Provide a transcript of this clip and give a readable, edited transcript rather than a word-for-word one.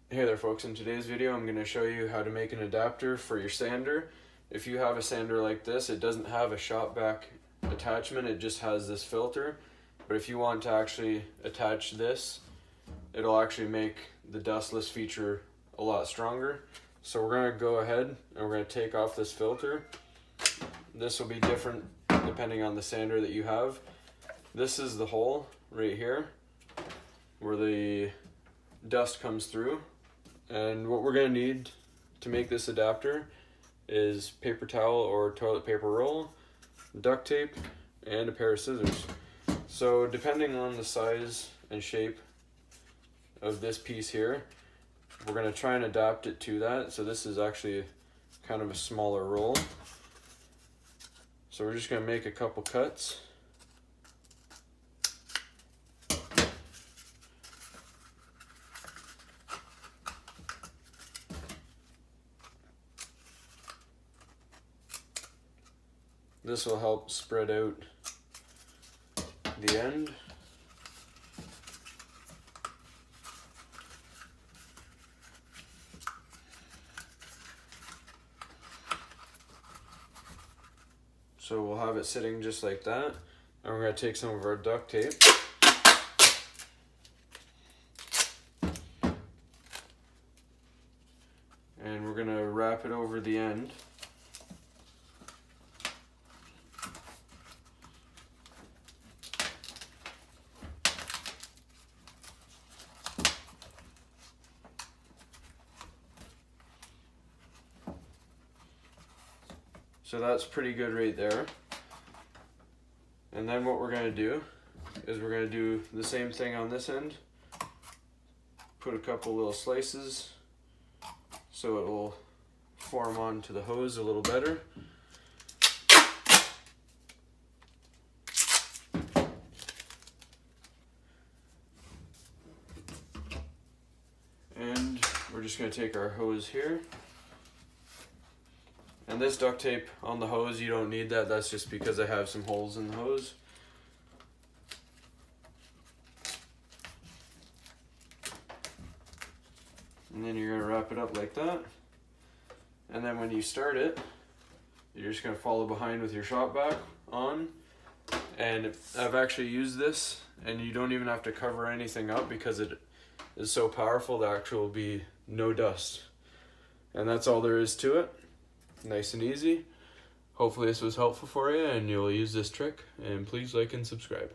Hey there folks, in today's video I'm going to show you how to make an adapter for your sander. If you have a sander like this, it doesn't have a shop vac attachment, it just has this filter. But if you want to actually attach this, it'll actually make the dustless feature a lot stronger. So we're going to go ahead and we're going to take off this filter. This will be different depending on the sander that you have. This is the hole right here where the dust comes through. And what we're going to need to make this adapter is paper towel or toilet paper roll, duct tape, and a pair of scissors. So depending on the size and shape of this piece here, we're going to try and adapt it to that. So this is actually kind of a smaller roll. So we're just going to make a couple cuts. This will help spread out the end. So we'll have it sitting just like that. And we're going to take some of our duct tape. And we're going to wrap it over the end. So that's pretty good right there. And then what we're going to do is we're going to do the same thing on this end. Put a couple little slices so it will form onto the hose a little better. And we're just going to take our hose here. And this duct tape on the hose, you don't need that. That's just because I have some holes in the hose. And then you're going to wrap it up like that. And then when you start it, you're just going to follow behind with your shop vac on. And I've actually used this, and you don't even have to cover anything up because it is so powerful there actually will be no dust. And that's all there is to it. Nice and easy. Hopefully this was helpful for you and you'll use this trick, and please like and subscribe.